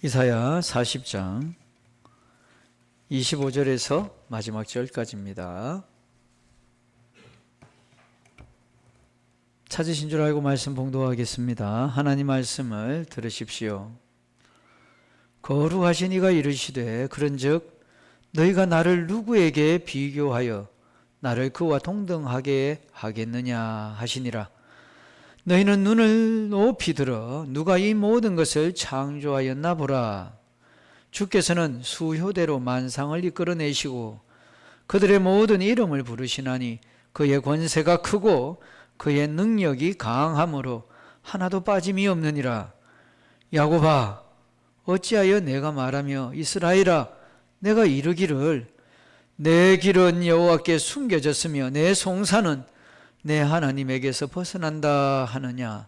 이사야 40장 25절에서 마지막 절까지입니다. 찾으신 줄 알고 말씀 봉독하겠습니다. 하나님 말씀을 들으십시오. 거룩하신 이가 이르시되 그런즉 너희가 나를 누구에게 비교하여 나를 그와 동등하게 하겠느냐 하시니라. 너희는 눈을 높이 들어 누가 이 모든 것을 창조하였나 보라. 주께서는 수효대로 만상을 이끌어내시고 그들의 모든 이름을 부르시나니 그의 권세가 크고 그의 능력이 강함으로 하나도 빠짐이 없느니라. 야곱아, 어찌하여 내가 말하며 이스라엘아, 내가 이르기를 내 길은 여호와께 숨겨졌으며 내 송사는 내 하나님에게서 벗어난다 하느냐.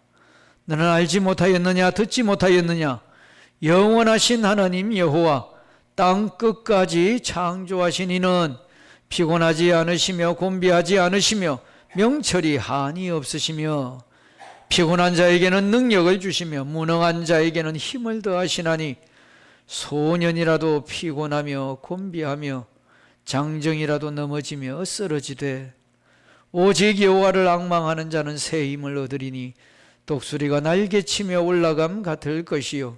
너는 알지 못하였느냐, 듣지 못하였느냐. 영원하신 하나님 여호와 땅 끝까지 창조하신 이는 피곤하지 않으시며 곤비하지 않으시며 명철이 한이 없으시며 피곤한 자에게는 능력을 주시며 무능한 자에게는 힘을 더하시나니 소년이라도 피곤하며 곤비하며 장정이라도 넘어지며 쓰러지되 오직 여호와를 앙망하는 자는 새 힘을 얻으리니 독수리가 날개치며 올라감 같을 것이요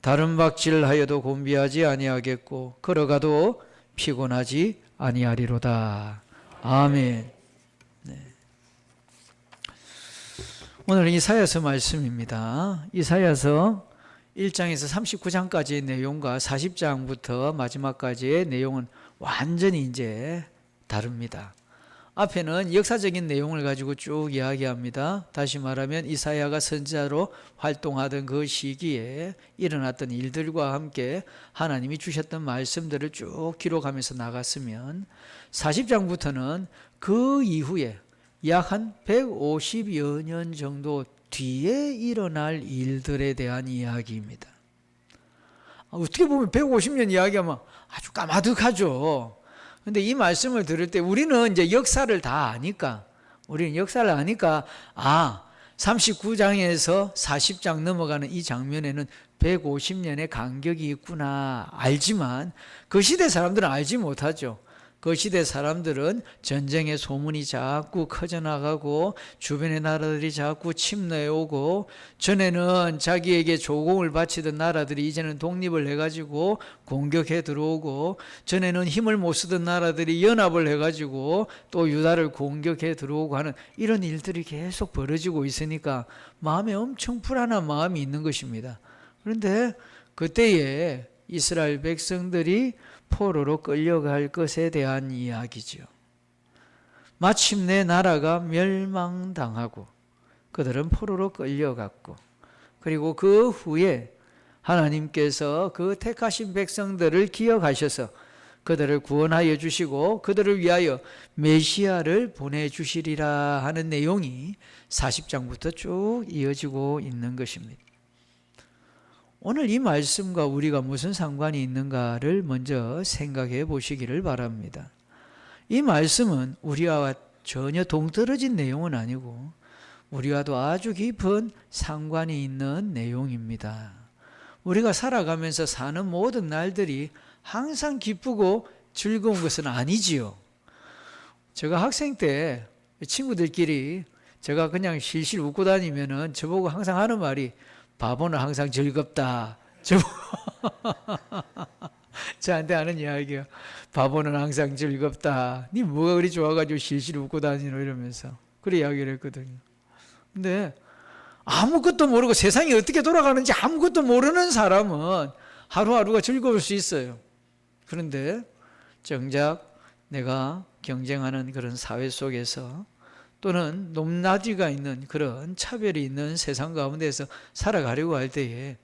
다른 박질하여도 곤비하지 아니하겠고 걸어가도 피곤하지 아니하리로다. 아멘. 네. 오늘 이사야서 말씀입니다. 이사야서 1장에서 39장까지의 내용과 40장부터 마지막까지의 내용은 완전히 이제 다릅니다. 앞에는 역사적인 내용을 가지고 쭉 이야기합니다. 다시 말하면 이사야가 선지자로 활동하던 그 시기에 일어났던 일들과 함께 하나님이 주셨던 말씀들을 쭉 기록하면서 나갔으면 40장부터는 그 이후에 약 한 150여 년 정도 뒤에 일어날 일들에 대한 이야기입니다. 어떻게 보면 150년 이야기하면 아주 까마득하죠. 근데 이 말씀을 들을 때 우리는 이제 역사를 다 아니까, 39장에서 40장 넘어가는 이 장면에는 150년의 간격이 있구나 알지만 그 시대 사람들은 알지 못하죠. 그 시대 사람들은 전쟁의 소문이 자꾸 커져나가고 주변의 나라들이 자꾸 침노해 오고 전에는 자기에게 조공을 바치던 나라들이 이제는 독립을 해가지고 공격해 들어오고 전에는 힘을 못 쓰던 나라들이 연합을 해가지고 또 유다를 공격해 들어오고 하는 이런 일들이 계속 벌어지고 있으니까 마음에 엄청 불안한 마음이 있는 것입니다. 그런데 그때에 이스라엘 백성들이 포로로 끌려갈 것에 대한 이야기죠. 마침내 나라가 멸망당하고 그들은 포로로 끌려갔고 그리고 그 후에 하나님께서 그 택하신 백성들을 기억하셔서 그들을 구원하여 주시고 그들을 위하여 메시아를 보내주시리라 하는 내용이 40장부터 쭉 이어지고 있는 것입니다. 오늘 이 말씀과 우리가 무슨 상관이 있는가를 먼저 생각해 보시기를 바랍니다. 이 말씀은 우리와 전혀 동떨어진 내용은 아니고 우리와도 아주 깊은 상관이 있는 내용입니다. 우리가 살아가면서 사는 모든 날들이 항상 기쁘고 즐거운 것은 아니지요. 제가 학생 때 친구들끼리 제가 그냥 실실 웃고 다니면은 저보고 항상 하는 말이 바보는 항상 즐겁다. 저한테 하는 이야기가 바보는 항상 즐겁다. 니 뭐가 그리 좋아가지고 실실 웃고 다니노 이러면서 그래 이야기를 했거든요. 근데 아무것도 모르고 세상이 어떻게 돌아가는지 아무것도 모르는 사람은 하루하루가 즐거울 수 있어요. 그런데 정작 내가 경쟁하는 그런 사회 속에서 또는 높낮이가 있는 그런 차별이 있는 세상 가운데서 살아가려고 할 때에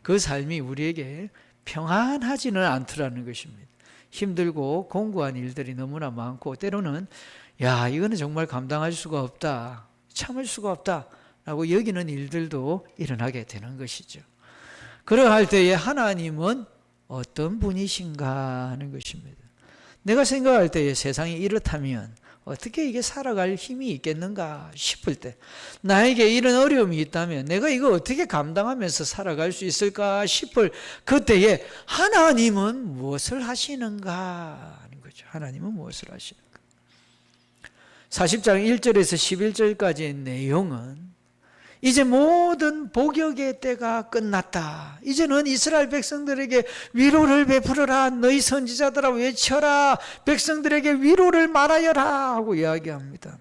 그 삶이 우리에게 평안하지는 않더라는 것입니다. 힘들고 공고한 일들이 너무나 많고 때로는 이거는 정말 감당할 수가 없다, 참을 수가 없다 라고 여기는 일들도 일어나게 되는 것이죠. 그러할 때에 하나님은 어떤 분이신가 하는 것입니다. 내가 생각할 때에 세상이 이렇다면 어떻게 이게 살아갈 힘이 있겠는가 싶을 때, 나에게 이런 어려움이 있다면 내가 이거 어떻게 감당하면서 살아갈 수 있을까 싶을 그때에 하나님은 무엇을 하시는가 하는 거죠. 하나님은 무엇을 하시는가. 40장 1절에서 11절까지의 내용은 이제 모든 복역의 때가 끝났다. 이제는 이스라엘 백성들에게 위로를 베풀어라. 너희 선지자들아 외쳐라. 백성들에게 위로를 말하여라 하고 이야기합니다.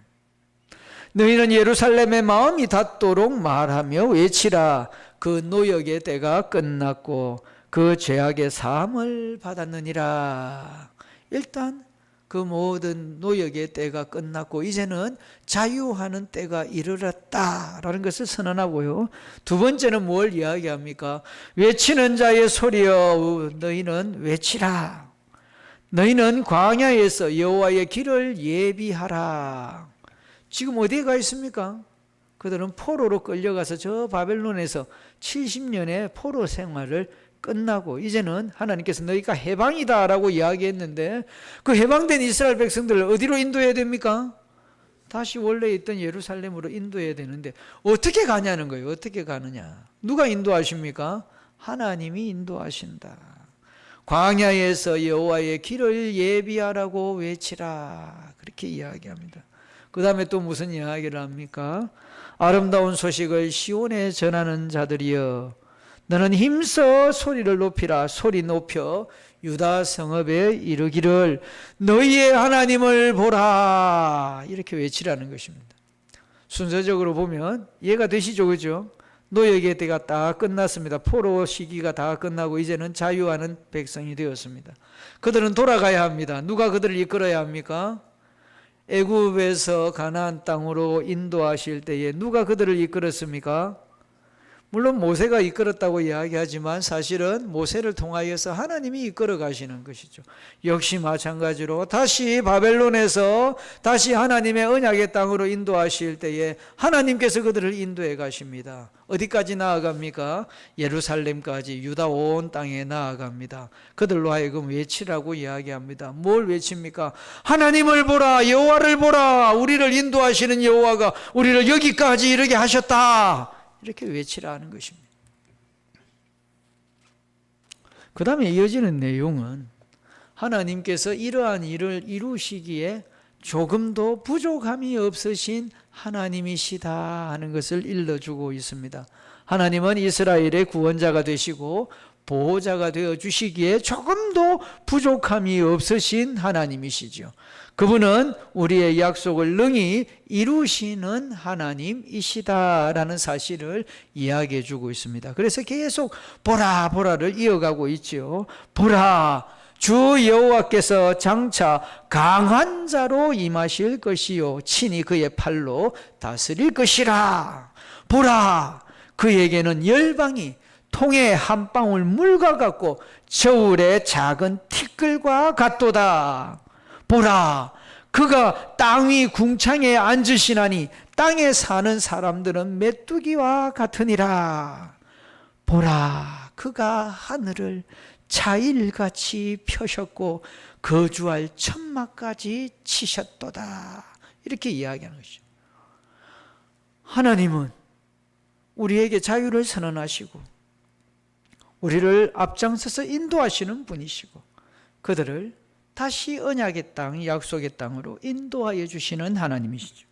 너희는 예루살렘의 마음이 닿도록 말하며 외치라. 그 노역의 때가 끝났고 그 죄악의 사함을 받았느니라. 일단 그 모든 노역의 때가 끝났고 이제는 자유하는 때가 이르렀다라는 것을 선언하고요. 두 번째는 뭘 이야기합니까? 외치는 자의 소리여 너희는 외치라. 너희는 광야에서 여호와의 길을 예비하라. 지금 어디에 가 있습니까? 그들은 포로로 끌려가서 저 바벨론에서 70년의 포로 생활을 끝나고 이제는 하나님께서 너희가 해방이다 라고 이야기했는데 그 해방된 이스라엘 백성들을 어디로 인도해야 됩니까? 다시 원래 있던 예루살렘으로 인도해야 되는데 어떻게 가냐는 거예요. 어떻게 가느냐. 누가 인도하십니까? 하나님이 인도하신다. 광야에서 여호와의 길을 예비하라고 외치라. 그렇게 이야기합니다. 그 다음에 또 무슨 이야기를 합니까? 아름다운 소식을 시온에 전하는 자들이여 너는 힘써 소리를 높이라. 소리 높여 유다 성읍에 이르기를 너희의 하나님을 보라. 이렇게 외치라는 것입니다. 순서적으로 보면 이해가 되시죠? 그죠? 노역의 때가 다 끝났습니다. 포로 시기가 다 끝나고 이제는 자유하는 백성이 되었습니다. 그들은 돌아가야 합니다. 누가 그들을 이끌어야 합니까? 애굽에서 가나안 땅으로 인도하실 때에 누가 그들을 이끌었습니까? 물론 모세가 이끌었다고 이야기하지만 사실은 모세를 통하여서 하나님이 이끌어 가시는 것이죠. 역시 마찬가지로 다시 바벨론에서 다시 하나님의 언약의 땅으로 인도하실 때에 하나님께서 그들을 인도해 가십니다. 어디까지 나아갑니까? 예루살렘까지 유다 온 땅에 나아갑니다. 그들로 하여금 외치라고 이야기합니다. 뭘 외칩니까? 하나님을 보라, 여호와를 보라. 우리를 인도하시는 여호와가 우리를 여기까지 이르게 하셨다. 이렇게 외치라는 것입니다. 그 다음에 이어지는 내용은 하나님께서 이러한 일을 이루시기에 조금도 부족함이 없으신 하나님이시다 하는 것을 일러주고 있습니다. 하나님은 이스라엘의 구원자가 되시고 보호자가 되어 주시기에 조금도 부족함이 없으신 하나님이시죠. 그분은 우리의 약속을 능히 이루시는 하나님이시다라는 사실을 이야기해 주고 있습니다. 그래서 계속 보라 보라를 이어가고 있죠. 보라 주 여호와께서 장차 강한 자로 임하실 것이요 친히 그의 팔로 다스릴 것이라. 보라 그에게는 열방이 통에 한 방울 물과 같고 저울의 작은 티끌과 같도다. 보라 그가 땅 위 궁창에 앉으시나니 땅에 사는 사람들은 메뚜기와 같으니라. 보라 그가 하늘을 자일같이 펴셨고 거주할 천막까지 치셨도다. 이렇게 이야기하는 것이죠. 하나님은 우리에게 자유를 선언하시고 우리를 앞장서서 인도하시는 분이시고 그들을 다시 언약의 땅, 약속의 땅으로 인도하여 주시는 하나님이시죠.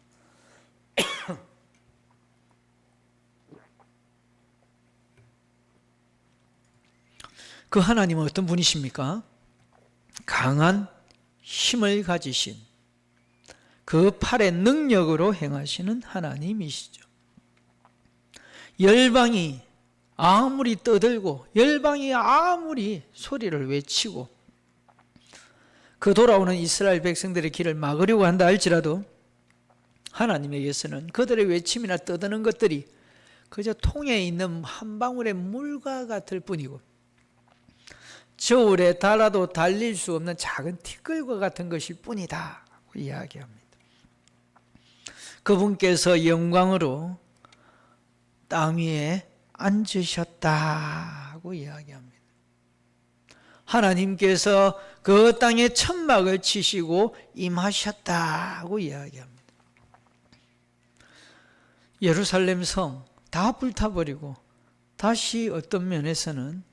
그 하나님은 어떤 분이십니까? 강한 힘을 가지신 그 팔의 능력으로 행하시는 하나님이시죠. 열방이 아무리 떠들고 열방이 아무리 소리를 외치고 그 돌아오는 이스라엘 백성들의 길을 막으려고 한다 할지라도 하나님에게서는 그들의 외침이나 떠드는 것들이 그저 통에 있는 한 방울의 물과 같을 뿐이고 저울에 달아도 달릴 수 없는 작은 티끌과 같은 것일 뿐이다 이야기합니다. 그분께서 영광으로 땅 위에 앉으셨다고 이야기합니다. 하나님께서 그 땅에 천막을 치시고 임하셨다고 이야기합니다. 예루살렘 성 다 불타버리고 다시 어떤 면에서는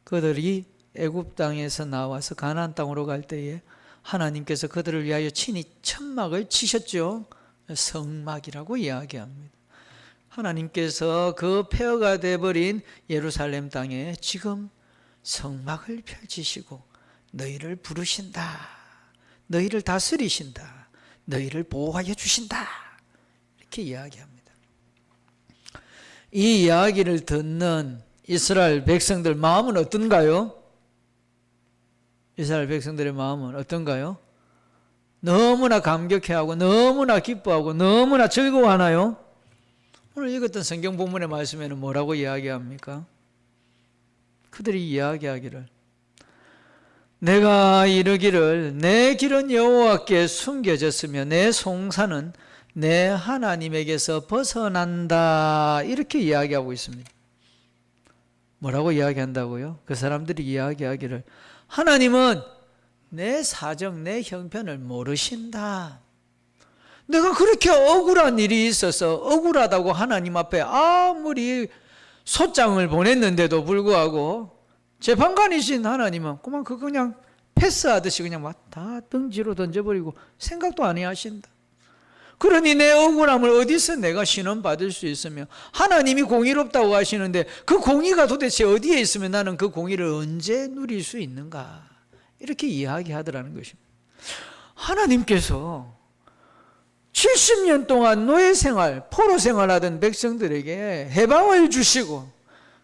그들이 애굽 땅에서 나와서 가나안 땅으로 갈 때에 하나님께서 그들을 위하여 친히 천막을 치셨죠. 성막이라고 이야기합니다. 하나님께서 그 폐허가 되어버린 예루살렘 땅에 지금 성막을 펼치시고 너희를 부르신다. 너희를 다스리신다. 너희를 보호하여 주신다. 이렇게 이야기합니다. 이 이야기를 듣는 이스라엘 백성들 마음은 어떤가요? 이스라엘 백성들의 마음은 어떤가요? 너무나 감격해하고 너무나 기뻐하고 너무나 즐거워하나요? 오늘 읽었던 성경 본문의 말씀에는 뭐라고 이야기합니까? 그들이 이야기하기를 내가 이르기를 내 길은 여호와께 숨겨졌으며 내 송사는 내 하나님에게서 벗어난다 이렇게 이야기하고 있습니다. 뭐라고 이야기한다고요? 그 사람들이 이야기하기를 하나님은 내 사정, 내 형편을 모르신다. 내가 그렇게 억울한 일이 있어서 억울하다고 하나님 앞에 아무리 소장을 보냈는데도 불구하고 재판관이신 하나님은 그냥 패스하듯이 그냥 막 다 덩지로 던져버리고 생각도 안 하신다. 그러니 내 억울함을 어디서 내가 신원받을 수 있으며 하나님이 공의롭다고 하시는데 그 공의가 도대체 어디에 있으면 나는 그 공의를 언제 누릴 수 있는가 이렇게 이야기하더라는 것입니다. 하나님께서 70년 동안 노예 생활, 포로 생활하던 백성들에게 해방을 주시고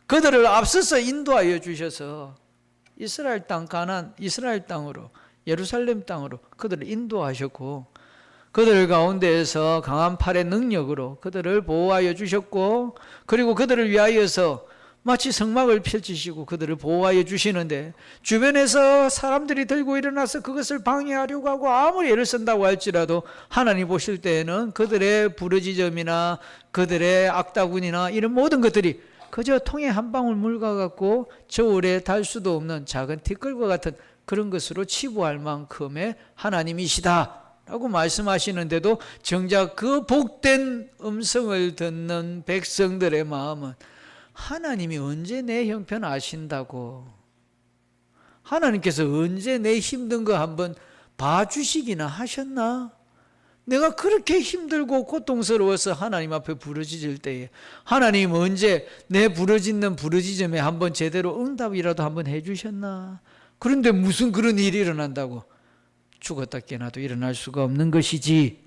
그들을 앞서서 인도하여 주셔서 이스라엘 땅 가나안, 이스라엘 땅으로 예루살렘 땅으로 그들을 인도하셨고 그들 가운데에서 강한 팔의 능력으로 그들을 보호하여 주셨고 그리고 그들을 위하여서 마치 성막을 펼치시고 그들을 보호하여 주시는데 주변에서 사람들이 들고 일어나서 그것을 방해하려고 하고 아무리 애를 쓴다고 할지라도 하나님 보실 때에는 그들의 부르짖음이나 그들의 악다군이나 이런 모든 것들이 그저 통에 한 방울 물과 같고 저울에 달 수도 없는 작은 티끌과 같은 그런 것으로 치부할 만큼의 하나님이시다 라고 말씀하시는데도 정작 그 복된 음성을 듣는 백성들의 마음은 하나님이 언제 내 형편 아신다고 하나님께서 언제 내 힘든 거 한번 봐주시기나 하셨나? 내가 그렇게 힘들고 고통스러워서 하나님 앞에 부르짖을 때에 하나님 언제 내 부르짖는 부르짖음에 한번 제대로 응답이라도 한번 해주셨나? 그런데 무슨 그런 일이 일어난다고? 죽었다 깨어나도 일어날 수가 없는 것이지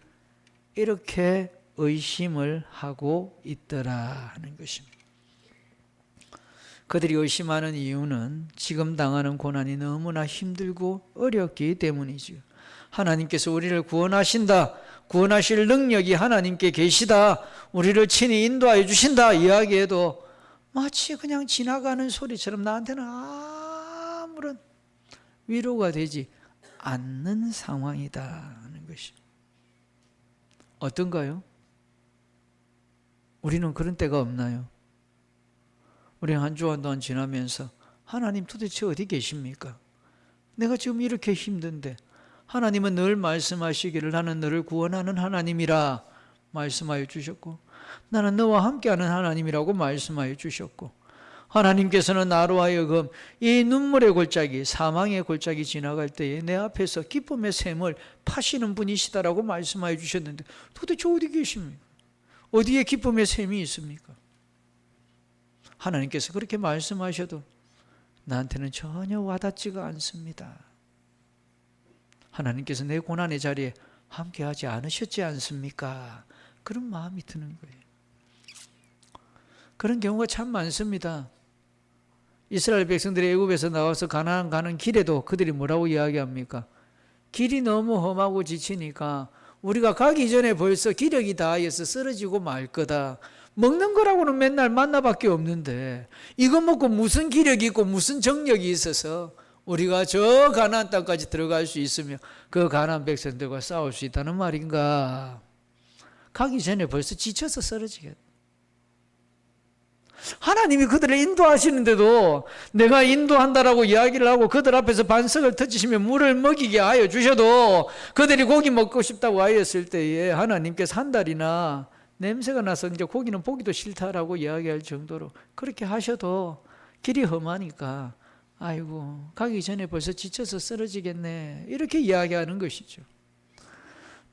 이렇게 의심을 하고 있더라 하는 것입니다. 그들이 의심하는 이유는 지금 당하는 고난이 너무나 힘들고 어렵기 때문이죠. 하나님께서 우리를 구원하신다. 구원하실 능력이 하나님께 계시다. 우리를 친히 인도하여 주신다. 이야기해도 마치 그냥 지나가는 소리처럼 나한테는 아무런 위로가 되지 않는 상황이다 하는 것이 어떤가요? 우리는 그런 때가 없나요? 우리는 한 주간 동안 지나면서 하나님 도대체 어디 계십니까? 내가 지금 이렇게 힘든데 하나님은 늘 말씀하시기를 나는 너를 구원하는 하나님이라 말씀하여 주셨고 나는 너와 함께하는 하나님이라고 말씀하여 주셨고 하나님께서는 나로 하여금 이 눈물의 골짜기 사망의 골짜기 지나갈 때에 내 앞에서 기쁨의 샘을 파시는 분이시다라고 말씀하여 주셨는데 도대체 어디 계십니까? 어디에 기쁨의 샘이 있습니까? 하나님께서 그렇게 말씀하셔도 나한테는 전혀 와닿지가 않습니다. 하나님께서 내 고난의 자리에 함께하지 않으셨지 않습니까? 그런 마음이 드는 거예요. 그런 경우가 참 많습니다. 이스라엘 백성들이 애굽에서 나와서 가나안 가는 길에도 그들이 뭐라고 이야기합니까? 길이 너무 험하고 지치니까 우리가 가기 전에 벌써 기력이 다하여서 쓰러지고 말 거다. 먹는 거라고는 맨날 만나밖에 없는데 이거 먹고 무슨 기력이 있고 무슨 정력이 있어서 우리가 저 가나안 땅까지 들어갈 수 있으며 그 가나안 백성들과 싸울 수 있다는 말인가? 가기 전에 벌써 지쳐서 쓰러지겠다. 하나님이 그들을 인도하시는데도 내가 인도한다라고 이야기를 하고 그들 앞에서 반석을 터치시며 물을 먹이게 하여 주셔도 그들이 고기 먹고 싶다고 하였을 때에 하나님께서 한 달이나 냄새가 나서 이제 고기는 보기도 싫다라고 이야기할 정도로 그렇게 하셔도 길이 험하니까 아이고 가기 전에 벌써 지쳐서 쓰러지겠네 이렇게 이야기하는 것이죠.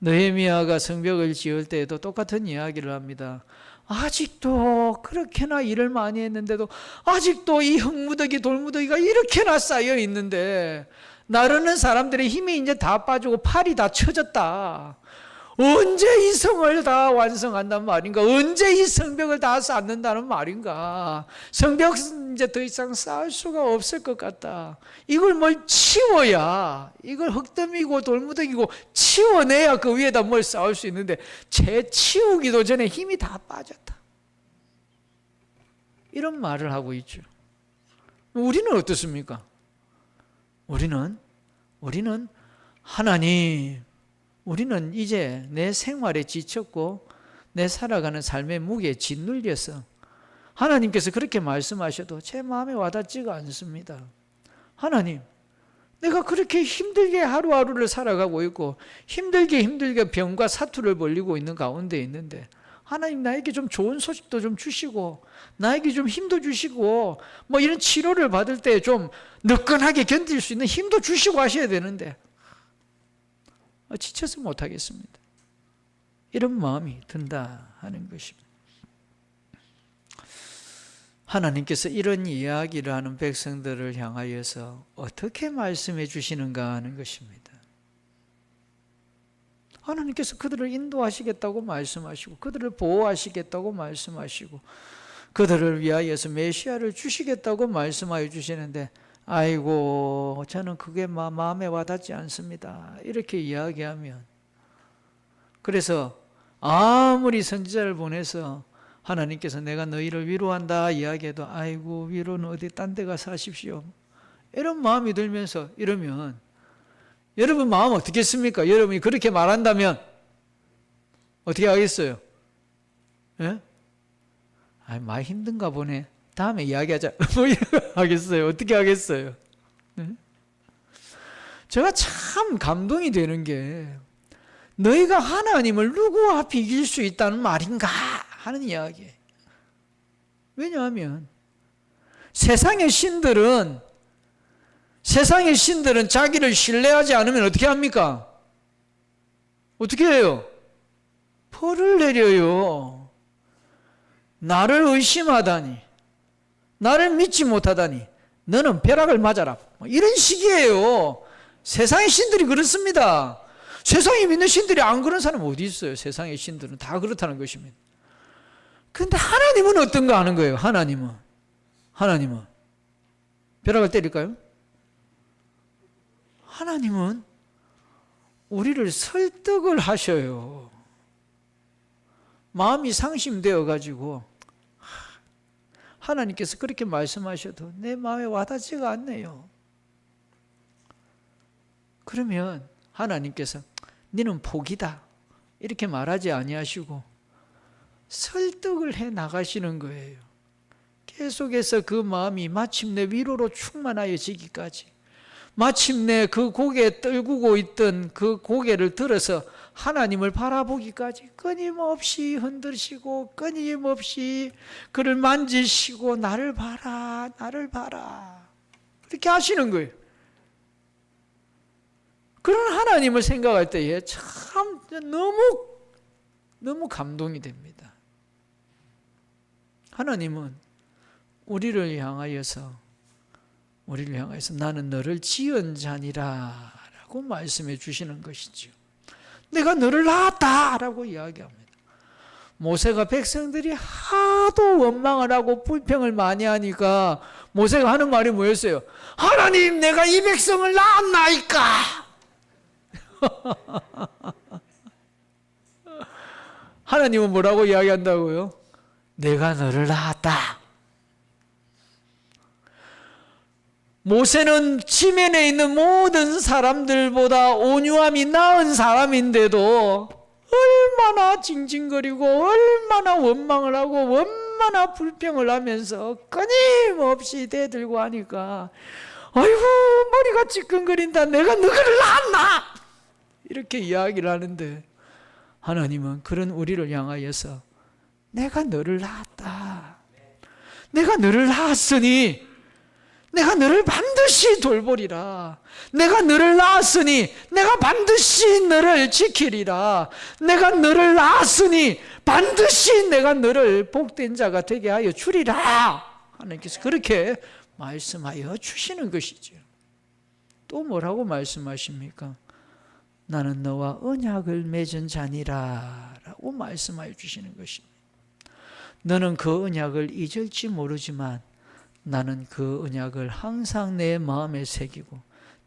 느헤미야가 성벽을 지을 때에도 똑같은 이야기를 합니다. 아직도 그렇게나 일을 많이 했는데도 아직도 이 흙무더기 돌무더기가 이렇게나 쌓여 있는데 나르는 사람들의 힘이 이제 다 빠지고 팔이 다 처졌다. 언제 이 성을 다 완성한단 말인가? 언제 이 성벽을 다 쌓는다는 말인가? 성벽 이제 더 이상 쌓을 수가 없을 것 같다. 이걸 뭘 치워야, 이걸 흙더미고 돌무더기고 치워내야 그 위에다 뭘 쌓을 수 있는데 재치우기도 전에 힘이 다 빠졌다. 이런 말을 하고 있죠. 우리는 어떻습니까? 우리는 하나님, 우리는 이제 내 생활에 지쳤고 내 살아가는 삶의 무게에 짓눌려서 하나님께서 그렇게 말씀하셔도 제 마음에 와닿지가 않습니다. 하나님, 내가 그렇게 힘들게 하루하루를 살아가고 있고 힘들게 병과 사투를 벌리고 있는 가운데 있는데 하나님 나에게 좀 좋은 소식도 좀 주시고 나에게 좀 힘도 주시고 뭐 이런 치료를 받을 때 좀 느끈하게 견딜 수 있는 힘도 주시고 하셔야 되는데 지쳐서 못하겠습니다. 이런 마음이 든다 하는 것입니다. 하나님께서 이런 이야기를 하는 백성들을 향하여서 어떻게 말씀해 주시는가 하는 것입니다. 하나님께서 그들을 인도하시겠다고 말씀하시고 그들을 보호하시겠다고 말씀하시고 그들을 위하여서 메시아를 주시겠다고 말씀하여 주시는데 아이고 저는 그게 마음에 와닿지 않습니다. 이렇게 이야기하면 그래서 아무리 선지자를 보내서 하나님께서 내가 너희를 위로한다 이야기해도 아이고 위로는 어디 딴 데 가서 하십시오. 이런 마음이 들면서 이러면 여러분 마음 어떻겠습니까? 여러분이 그렇게 말한다면 어떻게 하겠어요? 예? 아, 많이 힘든가 보네. 다음에 이야기하자. 뭐 하겠어요? 어떻게 하겠어요? 네? 제가 참 감동이 되는 게 너희가 하나님을 누구 앞에 이길 수 있다는 말인가 하는 이야기예요. 왜냐하면 세상의 신들은 자기를 신뢰하지 않으면 어떻게 합니까? 어떻게 해요? 벌을 내려요. 나를 의심하다니, 나를 믿지 못하다니 너는 벼락을 맞아라. 이런 식이에요. 세상의 신들이 그렇습니다. 세상에 믿는 신들이 안 그런 사람 어디 있어요? 세상의 신들은 다 그렇다는 것입니다. 그런데 하나님은 어떤가 하는 거예요. 하나님은 벼락을 때릴까요? 하나님은 우리를 설득을 하셔요. 마음이 상심되어 가지고 하나님께서 그렇게 말씀하셔도 내 마음에 와닿지가 않네요. 그러면 하나님께서 너는 포기다 이렇게 말하지 아니하시고 설득을 해 나가시는 거예요. 계속해서 그 마음이 마침내 위로로 충만하여지기까지 마침내 그 고개에 떨구고 있던 그 고개를 들어서 하나님을 바라보기까지 끊임없이 흔드시고 끊임없이 그를 만지시고 나를 봐라 그렇게 하시는 거예요. 그런 하나님을 생각할 때에 참 너무 감동이 됩니다. 하나님은 우리를 향하여서 나는 너를 지은 자니라 라고 말씀해 주시는 것이죠. 내가 너를 낳았다 라고 이야기합니다. 모세가 백성들이 하도 원망을 하고 불평을 많이 하니까 모세가 하는 말이 뭐였어요? 하나님 내가 이 백성을 낳았나이까. 하나님은 뭐라고 이야기한다고요? 내가 너를 낳았다. 모세는 지면에 있는 모든 사람들보다 온유함이 나은 사람인데도 얼마나 징징거리고 얼마나 원망을 하고 얼마나 불평을 하면서 끊임없이 대들고 하니까 아이고 머리가 찌끈거린다. 내가 너를 낳았나? 이렇게 이야기를 하는데 하나님은 그런 우리를 향하여서 내가 너를 낳았다. 내가 너를 낳았으니 내가 너를 반드시 돌보리라. 내가 너를 낳았으니 내가 반드시 너를 지키리라. 내가 너를 낳았으니 반드시 내가 너를 복된 자가 되게 하여 주리라. 하나님께서 그렇게 말씀하여 주시는 것이죠. 또 뭐라고 말씀하십니까? 나는 너와 언약을 맺은 자니라 라고 말씀하여 주시는 것입니다. 너는 그 언약을 잊을지 모르지만 나는 그 언약을 항상 내 마음에 새기고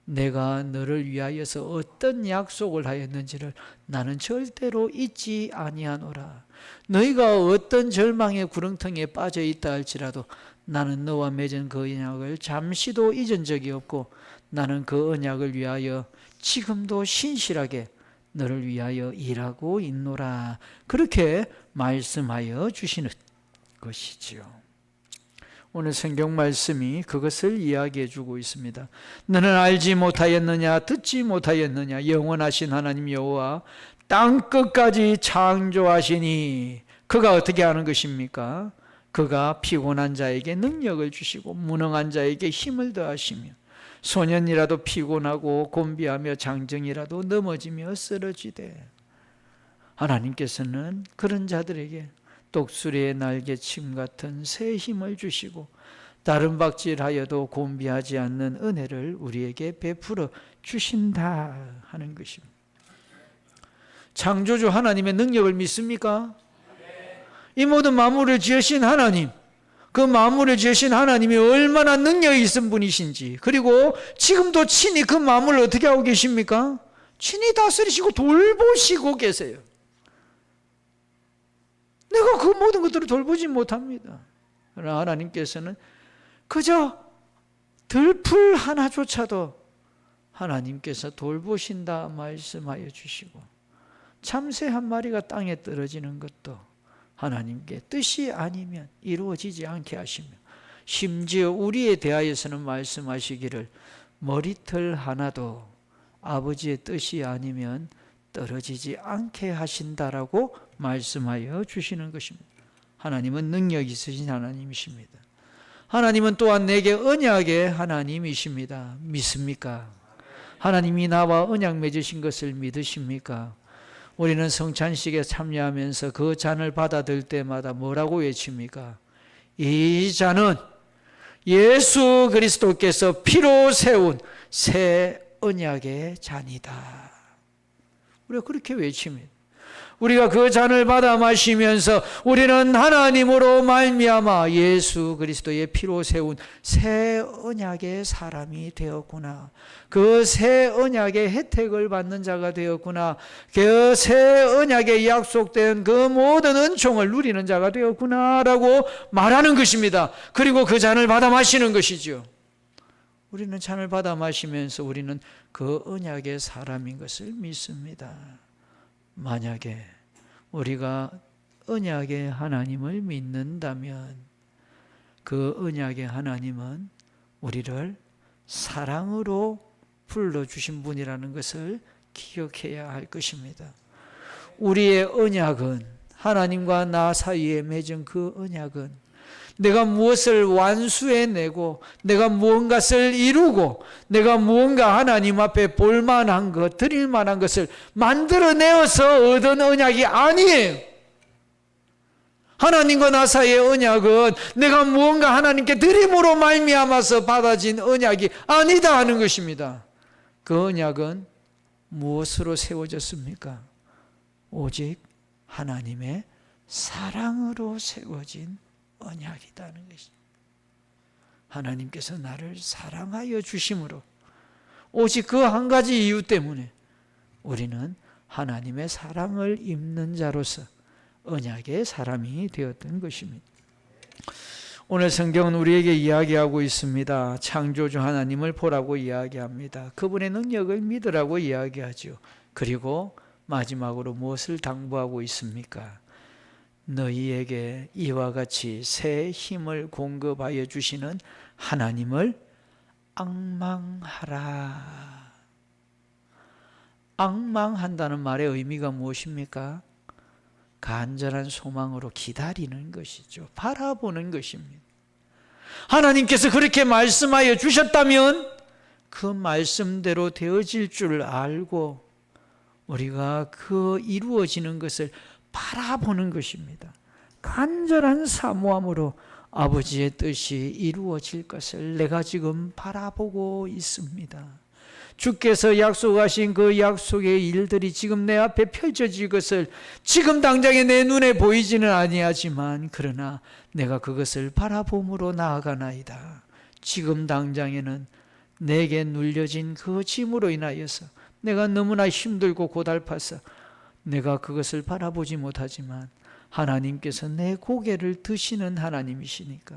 내가 너를 위하여서 어떤 약속을 하였는지를 나는 절대로 잊지 아니하노라. 너희가 어떤 절망의 구렁텅이에 빠져 있다 할지라도 나는 너와 맺은 그 언약을 잠시도 잊은 적이 없고 나는 그 언약을 위하여 지금도 신실하게 너를 위하여 일하고 있노라. 그렇게 말씀하여 주시는 것이지요. 오늘 성경 말씀이 그것을 이야기해 주고 있습니다. 너는 알지 못하였느냐 듣지 못하였느냐 영원하신 하나님 여호와 땅 끝까지 창조하시니 그가 어떻게 하는 것입니까? 그가 피곤한 자에게 능력을 주시고 무능한 자에게 힘을 더하시며 소년이라도 피곤하고 곤비하며 장정이라도 넘어지며 쓰러지되 하나님께서는 그런 자들에게 독수리의 날개침 같은 새 힘을 주시고 다른 박질하여도 곤비하지 않는 은혜를 우리에게 베풀어 주신다 하는 것입니다. 창조주 하나님의 능력을 믿습니까? 이 모든 만물을 지으신 하나님, 그 만물을 지으신 하나님이 얼마나 능력이 있은 분이신지, 그리고 지금도 친히 그 만물을 어떻게 하고 계십니까? 친히 다스리시고 돌보시고 계세요. 내가 그 모든 것들을 돌보지 못합니다. 그러나 하나님께서는 그저 들풀 하나조차도 하나님께서 돌보신다 말씀하여 주시고 참새 한 마리가 땅에 떨어지는 것도 하나님께 뜻이 아니면 이루어지지 않게 하시며 심지어 우리에 대하여서는 말씀하시기를 머리털 하나도 아버지의 뜻이 아니면 떨어지지 않게 하신다라고 말씀하여 주시는 것입니다. 하나님은 능력 있으신 하나님이십니다. 하나님은 또한 내게 언약의 하나님이십니다. 믿습니까? 하나님이 나와 언약 맺으신 것을 믿으십니까? 우리는 성찬식에 참여하면서 그 잔을 받아들 때마다 뭐라고 외칩니까? 이 잔은 예수 그리스도께서 피로 세운 새 언약의 잔이다. 우리가 그렇게 외칩니다. 우리가 그 잔을 받아 마시면서 우리는 하나님으로 말미암아 예수 그리스도의 피로 세운 새 언약의 사람이 되었구나. 그 새 언약의 혜택을 받는 자가 되었구나. 그 새 언약에 약속된 그 모든 은총을 누리는 자가 되었구나 라고 말하는 것입니다. 그리고 그 잔을 받아 마시는 것이죠. 우리는 잔을 받아 마시면서 우리는 그 언약의 사람인 것을 믿습니다. 만약에 우리가 언약의 하나님을 믿는다면 그 언약의 하나님은 우리를 사랑으로 불러주신 분이라는 것을 기억해야 할 것입니다. 우리의 언약은 하나님과 나 사이에 맺은 그 언약은 내가 무엇을 완수해내고 내가 무언가를 이루고 내가 무언가 하나님 앞에 볼만한 것, 드릴만한 것을 만들어내어서 얻은 언약이 아니에요. 하나님과 나 사이의 언약은 내가 무언가 하나님께 드림으로 말미암아서 받아진 언약이 아니다 하는 것입니다. 그 언약은 무엇으로 세워졌습니까? 오직 하나님의 사랑으로 세워진 언약이다는 것입니다. 하나님께서 나를 사랑하여 주심으로 오직 그 한 가지 이유 때문에 우리는 하나님의 사랑을 입는 자로서 언약의 사람이 되었던 것입니다. 오늘 성경은 우리에게 이야기하고 있습니다. 창조주 하나님을 보라고 이야기합니다. 그분의 능력을 믿으라고 이야기하죠. 그리고 마지막으로 무엇을 당부하고 있습니까? 너희에게 이와 같이 새 힘을 공급하여 주시는 하나님을 앙망하라. 앙망한다는 말의 의미가 무엇입니까? 간절한 소망으로 기다리는 것이죠. 바라보는 것입니다. 하나님께서 그렇게 말씀하여 주셨다면 그 말씀대로 되어질 줄 알고 우리가 그 이루어지는 것을 바라보는 것입니다. 간절한 사모함으로 아버지의 뜻이 이루어질 것을 내가 지금 바라보고 있습니다. 주께서 약속하신 그 약속의 일들이 지금 내 앞에 펼쳐질 것을 지금 당장에 내 눈에 보이지는 아니하지만 그러나 내가 그것을 바라봄으로 나아가나이다. 지금 당장에는 내게 눌려진 그 짐으로 인하여서 내가 너무나 힘들고 고달파서 내가 그것을 바라보지 못하지만 하나님께서 내 고개를 드시는 하나님이시니까,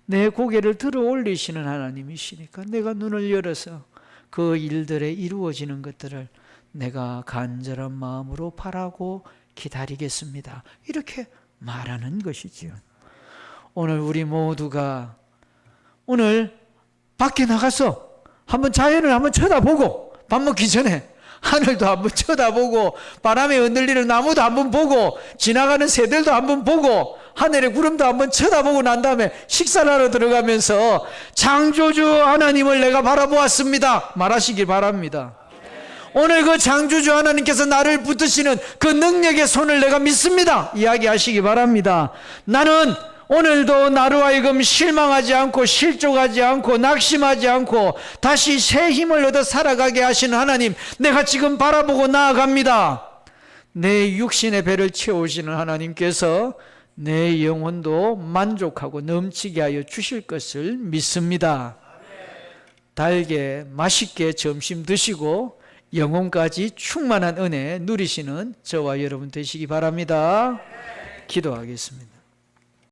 내 고개를 들어 올리시는 하나님이시니까 내가 눈을 열어서 그 일들에 이루어지는 것들을 내가 간절한 마음으로 바라고 기다리겠습니다. 이렇게 말하는 것이지요. 오늘 우리 모두가 오늘 밖에 나가서 한번 자연을 한번 쳐다보고 밥 먹기 전에 하늘도 한번 쳐다보고 바람에 흔들리는 나무도 한번 보고 지나가는 새들도 한번 보고 하늘의 구름도 한번 쳐다보고 난 다음에 식사를 하러 들어가면서 창조주 하나님을 내가 바라보았습니다 말하시길 바랍니다. 오늘 그 창조주 하나님께서 나를 붙드시는 그 능력의 손을 내가 믿습니다 이야기하시기 바랍니다. 나는 오늘도 나로 하여금 실망하지 않고 실족하지 않고 낙심하지 않고 다시 새 힘을 얻어 살아가게 하시는 하나님, 내가 지금 바라보고 나아갑니다. 내 육신의 배를 채우시는 하나님께서 내 영혼도 만족하고 넘치게 하여 주실 것을 믿습니다. 달게 맛있게 점심 드시고 영혼까지 충만한 은혜 누리시는 저와 여러분 되시기 바랍니다. 기도하겠습니다.